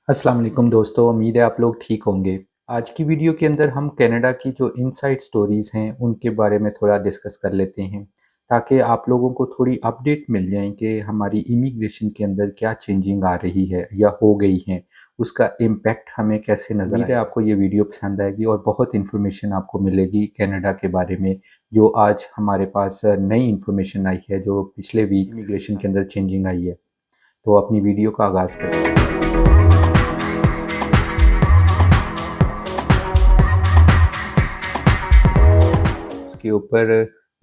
अस्सलाम वालेकुम दोस्तों, उम्मीद है आप लोग ठीक होंगे। आज की वीडियो के अंदर हम कनाडा की जो इनसाइड स्टोरीज़ हैं, उनके बारे में थोड़ा डिस्कस कर लेते हैं, ताकि आप लोगों को थोड़ी अपडेट मिल जाए कि हमारी इमिग्रेशन के अंदर क्या चेंजिंग आ रही है या हो गई है, उसका इम्पैक्ट हमें कैसे नज़र उम्मीद है आपको ये वीडियो पसंद आएगी और बहुत इन्फॉर्मेशन आपको मिलेगी कनाडा के बारे में, जो आज हमारे पास नई इन्फॉर्मेशन आई है, जो पिछले वीक इमिग्रेशन के अंदर चेंजिंग आई है। तो अपनी वीडियो का आगाज़ करते हैं। उसके ऊपर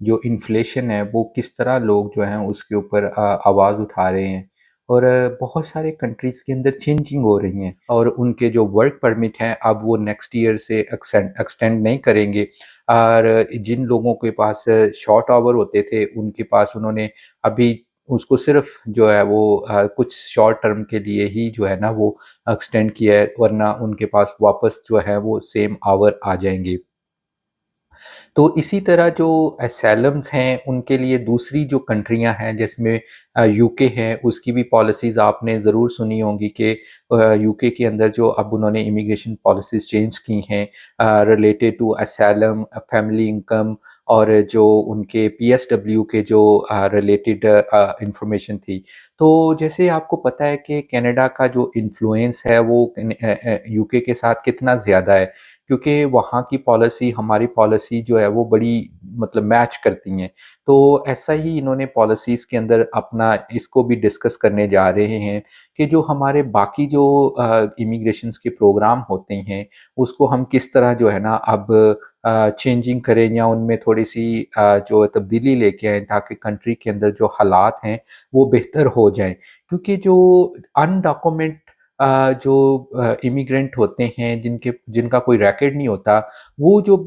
जो इन्फ्लेशन है वो किस तरह लोग जो हैं उसके ऊपर आवाज़ उठा रहे हैं और बहुत सारे कंट्रीज़ के अंदर चेंजिंग हो रही हैं और उनके जो वर्क परमिट हैं अब वो नेक्स्ट ईयर से एक्सटेंड नहीं करेंगे और जिन लोगों के पास शॉर्ट आवर होते थे उनके पास उन्होंने अभी उसको सिर्फ जो है वो कुछ शॉर्ट टर्म के लिए ही जो है ना वो एक्सटेंड किया है, वरना उनके पास वापस जो है वो सेम आवर आ जाएंगे। तो इसी तरह जो एसाइलम्स हैं उनके लिए दूसरी जो कंट्रियां हैं जिसमें यूके है, उसकी भी पॉलिसीज़ आपने ज़रूर सुनी होंगी कि यूके के अंदर जो अब उन्होंने इमिग्रेशन पॉलिसीज़ चेंज की हैं related to asylum, family income और जो उनके पीएसडब्ल्यू के जो रिलेटेड इंफॉर्मेशन थी। तो जैसे आपको पता है कि कनाडा का जो इन्फ्लुएंस है वो यूके के साथ कितना ज़्यादा है, क्योंकि वहाँ की पॉलिसी हमारी पॉलिसी जो है वो बड़ी मतलब मैच करती हैं। तो ऐसा ही इन्होंने पॉलिसीज़ के अंदर अपना इसको भी डिस्कस करने जा रहे हैं कि जो हमारे बाकी जो इमिग्रेशंस के प्रोग्राम होते हैं, उसको हम किस तरह जो है ना अब चेंजिंग करें या उनमें थोड़ी-सी जो तब्दीली लेके आएँ, ताकि कंट्री के अंदर जो हालात हैं, वो बेहतर हो जाएँ। क्योंकि जो अनडॉक्यूमेंट जो इमिग्रेंट होते हैं जिनका कोई रैकेट नहीं होता, वो जब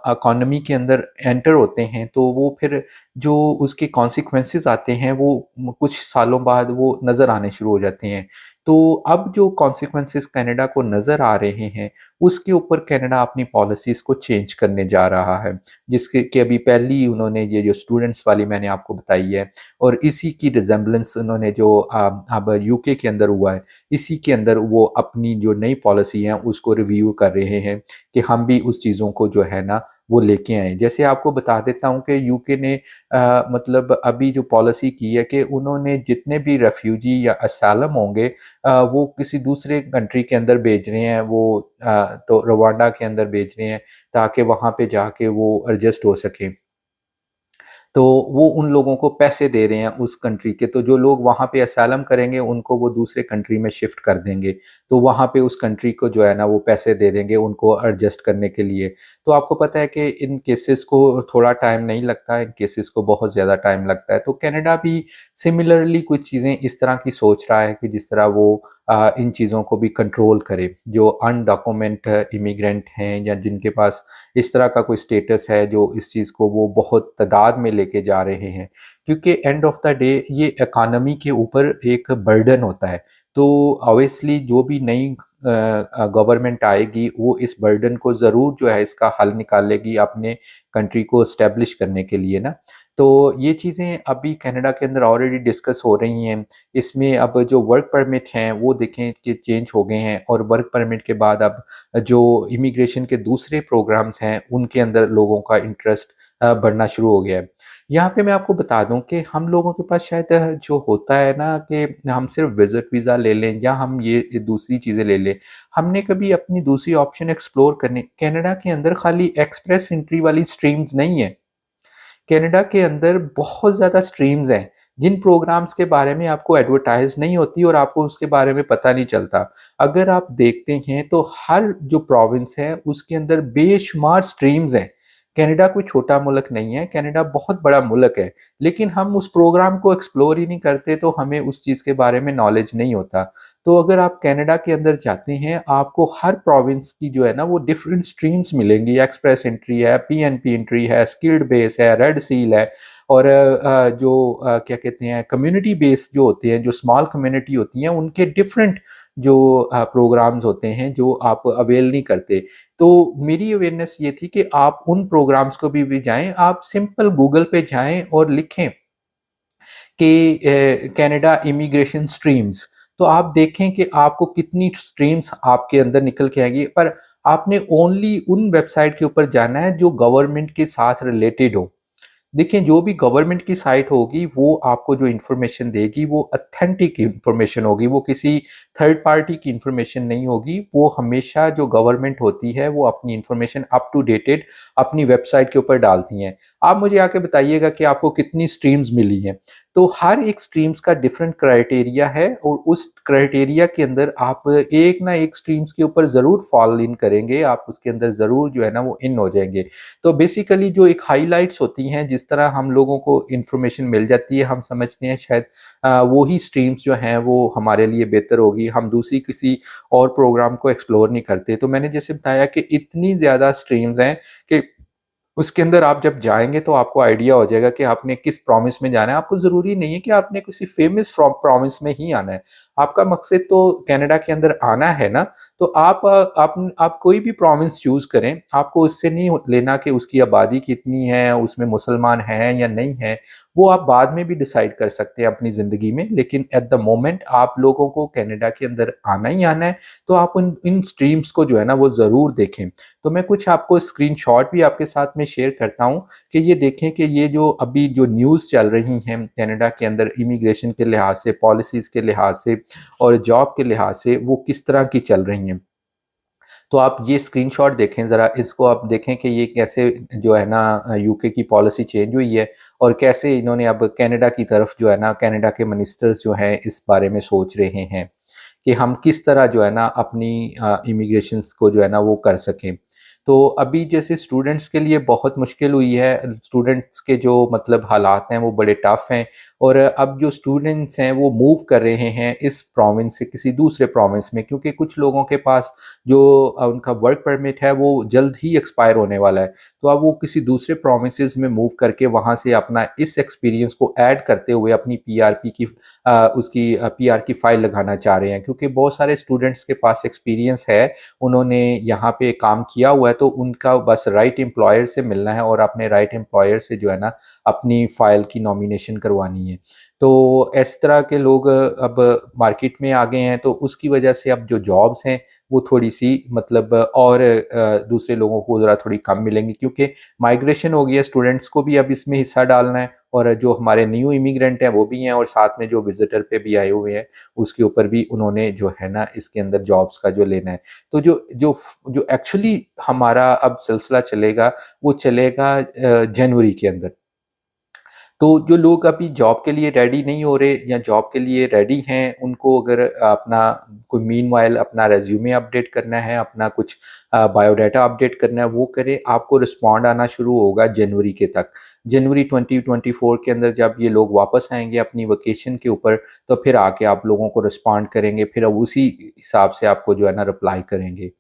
इकॉनमी के अंदर एंटर होते हैं तो वो फिर जो उसके कॉन्सिक्वेंसेस आते हैं वो कुछ सालों बाद वो नज़र आने शुरू हो जाते हैं। तो अब जो कॉन्सिक्वेंसेस कनाडा को नज़र आ रहे हैं, उसके ऊपर कनाडा अपनी पॉलिसीज़ को चेंज करने जा रहा है, जिसके कि अभी पहली उन्होंने ये जो स्टूडेंट्स वाली मैंने आपको बताई है और इसी की रिज़ेम्बलेंस उन्होंने जो अब यूके के अंदर हुआ है, इसी के अंदर वो अपनी जो नई पॉलिसी है उसको रिव्यू कर रहे हैं कि हम भी उस चीज़ों को जो है ना वो लेके आएँ। जैसे आपको बता देता हूँ कि यूके ने मतलब अभी जो पॉलिसी की है कि उन्होंने जितने भी रेफ्यूजी या असाइलम होंगे वो किसी दूसरे कंट्री के अंदर भेज रहे हैं, वो तो रवांडा के अंदर भेज रहे हैं ताकि वहाँ पे जाके वो एडजस्ट हो सकें। तो वो उन लोगों को पैसे दे रहे हैं उस कंट्री के, तो जो लोग वहाँ पे असाइलम करेंगे उनको वो दूसरे कंट्री में शिफ्ट कर देंगे। तो वहाँ पे उस कंट्री को जो है ना वो पैसे दे देंगे उनको एडजस्ट करने के लिए। तो आपको पता है कि इन केसेस को थोड़ा टाइम नहीं लगता है, इन केसेस को बहुत ज़्यादा टाइम लगता है। तो कनाडा भी सिमिलरली कुछ चीज़ें इस तरह की सोच रहा है कि जिस तरह वो इन चीज़ों को भी कंट्रोल करे। जो अनडॉक्यूमेंट इमिग्रेंट हैं या जिनके पास इस तरह का कोई स्टेटस है, जो इस चीज़ को वो बहुत तादाद में लेके जा रहे हैं, क्योंकि एंड ऑफ द डे ये इकॉनमी के ऊपर एक बर्डन होता है। तो ऑब्वियसली जो भी नई गवर्नमेंट आएगी वो इस बर्डन को ज़रूर जो है इसका हल निकालेगी अपने कंट्री को एस्टेब्लिश करने के लिए ना। तो ये चीज़ें अभी कनाडा के अंदर ऑलरेडी डिस्कस हो रही हैं। इसमें अब जो वर्क परमिट हैं वो देखें कि चेंज हो गए हैं और वर्क परमिट के बाद अब जो इमिग्रेशन के दूसरे प्रोग्राम्स हैं उनके अंदर लोगों का इंटरेस्ट बढ़ना शुरू हो गया है। यहाँ पे मैं आपको बता दूँ कि हम लोगों के पास शायद जो होता है ना कि हम सिर्फ विज़िट वीज़ा ले लें या हम ये दूसरी चीज़ें ले लें। हमने कभी अपनी दूसरी ऑप्शन एक्सप्लोर करने कनाडा के अंदर खाली एक्सप्रेस एंट्री वाली स्ट्रीम्स नहीं है। कनाडा के अंदर बहुत ज़्यादा स्ट्रीम्स हैं, जिन प्रोग्राम्स के बारे में आपको एडवर्टाइज़ नहीं होती और आपको उसके बारे में पता नहीं चलता। अगर आप देखते हैं तो हर जो प्रोविंस है उसके अंदर बेशुमार स्ट्रीम्स हैं। कनाडा कोई छोटा मुल्क नहीं है, कनाडा बहुत बड़ा मुल्क है, लेकिन हम उस प्रोग्राम को एक्सप्लोर ही नहीं करते तो हमें उस चीज़ के बारे में नॉलेज नहीं होता। तो अगर आप कनाडा के अंदर जाते हैं, आपको हर प्रोविंस की जो है ना वो डिफरेंट स्ट्रीम्स मिलेंगी। एक्सप्रेस एंट्री है, पीएनपी एंट्री है, स्किल्ड बेस है, रेड सील है और जो क्या कहते हैं कम्युनिटी बेस जो होते हैं, जो स्मॉल कम्युनिटी होती हैं, उनके डिफरेंट जो प्रोग्राम्स होते हैं जो आप अवेल नहीं करते। तो मेरी अवेयरनेस ये थी कि आप उन प्रोग्राम्स को भी जाएँ, आप सिंपल गूगल पे जाएँ और लिखें कि कनाडा इमिग्रेशन स्ट्रीम्स, तो आप देखें कि आपको कितनी स्ट्रीम्स आपके अंदर निकल के आएँगी, पर आपने ओनली उन वेबसाइट के ऊपर जाना है जो गवर्नमेंट के साथ रिलेटेड हो। देखिए, जो भी गवर्नमेंट की साइट होगी वो आपको जो इन्फॉर्मेशन देगी वो ऑथेंटिक इन्फॉर्मेशन होगी, वो किसी थर्ड पार्टी की इन्फॉर्मेशन नहीं होगी। वो हमेशा जो गवर्नमेंट होती है वो अपनी इन्फॉर्मेशन अप टू डेटेड अपनी वेबसाइट के ऊपर डालती हैं। आप मुझे आके बताइएगा कि आपको कितनी स्ट्रीम्स मिली हैं। तो हर एक स्ट्रीम्स का डिफरेंट क्राइटेरिया है और उस क्राइटेरिया के अंदर आप एक ना एक स्ट्रीम्स के ऊपर ज़रूर फॉल इन करेंगे, आप उसके अंदर ज़रूर जो है ना वो इन हो जाएँगे। तो बेसिकली जो एक हाइलाइट्स होती हैं, जिस तरह हम लोगों को इन्फॉर्मेशन मिल जाती है, हम समझते हैं शायद वो ही स्ट्रीम्स जो हैं वो हमारे लिए बेहतर होगी, हम दूसरी किसी और प्रोग्राम को एक्सप्लोर नहीं करते। तो मैंने जैसे बताया कि इतनी ज़्यादा स्ट्रीम्स हैं कि उसके अंदर आप जब जाएँगे तो आपको आइडिया हो जाएगा कि आपने किस प्रॉमिस में जाना है। आपको ज़रूरी नहीं है कि आपने किसी फ़ेमस प्रॉमिस में ही आना है। आपका मकसद तो कनाडा के अंदर आना है ना, तो आप कोई भी प्रॉमिस चूज़ करें, आपको इससे नहीं लेना कि उसकी आबादी कितनी है, उसमें मुसलमान हैं या नहीं हैं, वो आप बाद में भी डिसाइड कर सकते हैं अपनी ज़िंदगी में। लेकिन एट द मोमेंट आप लोगों को कनाडा के अंदर आना ही आना है, तो आप उन इन स्ट्रीम्स को जो है ना वो ज़रूर देखें। तो मैं कुछ आपको स्क्रीनशॉट भी आपके साथ में शेयर करता हूँ कि ये देखें कि ये जो अभी जो न्यूज़ चल रही हैं कनाडा के अंदर इमिग्रेशन के लिहाज से, पॉलिसीज़ के लिहाज से और जॉब के लिहाज से वो किस तरह की चल रही हैं। तो आप ये स्क्रीनशॉट देखें ज़रा, इसको आप देखें कि ये कैसे जो है ना यूके की पॉलिसी चेंज हुई है और कैसे इन्होंने अब कनाडा की तरफ जो है ना कनाडा के मिनिस्टर्स जो हैं इस बारे में सोच रहे हैं कि हम किस तरह जो है ना अपनी इमिग्रेशंस को जो है ना वो कर सकें। तो अभी जैसे स्टूडेंट्स के लिए बहुत मुश्किल हुई है, स्टूडेंट्स के जो मतलब हालात हैं वो बड़े टफ़ हैं और अब जो स्टूडेंट्स हैं वो मूव कर रहे हैं इस प्रोविंस से किसी दूसरे प्रोविंस में, क्योंकि कुछ लोगों के पास जो उनका वर्क परमिट है वो जल्द ही एक्सपायर होने वाला है। तो अब वो किसी दूसरे प्रोविंसेस में मूव करके वहाँ से अपना इस एक्सपीरियंस को ऐड करते हुए अपनी पीआरपी की पीआर की फ़ाइल लगाना चाह रहे हैं, क्योंकि बहुत सारे स्टूडेंट्स के पास एक्सपीरियंस है, उन्होंने यहाँ पे काम किया हुआ है, तो उनका बस राइट एम्प्लॉयर से मिलना है और अपने राइट एम्प्लॉयर से जो है ना अपनी फ़ाइल की नॉमिनेशन करवानी है। तो इस तरह के लोग अब मार्केट में आ गए हैं, तो उसकी वजह से अब जो जॉब्स हैं वो थोड़ी-सी मतलब और दूसरे लोगों को ज़रा थोड़ी कम मिलेंगी, क्योंकि माइग्रेशन हो गई है, स्टूडेंट्स को भी अब इसमें हिस्सा डालना है और जो हमारे न्यू इमिग्रेंट हैं वो भी हैं और साथ में जो विज़िटर पे भी आए हुए हैं, उसके ऊपर भी उन्होंने जो है ना इसके अंदर जॉब्स का जो लेना है। तो जो एक्चुअली हमारा अब सिलसिला चलेगा, वो चलेगा जनवरी के अंदर। तो जो लोग अभी जॉब के लिए रेडी नहीं हो रहे या जॉब के लिए रेडी हैं, उनको अगर अपना कोई मीनवाइल अपना रिज्यूमे अपडेट करना है, अपना कुछ बायोडाटा अपडेट करना है, वो करें। आपको रिस्पॉन्ड आना शुरू होगा जनवरी के तक। जनवरी 2024 के अंदर जब ये लोग वापस आएँगे अपनी वेकेशन के ऊपर, तो फिर आके आप लोगों को रिस्पॉन्ड करेंगे, फिर अब उसी हिसाब से आपको जो है ना रिप्लाई करेंगे।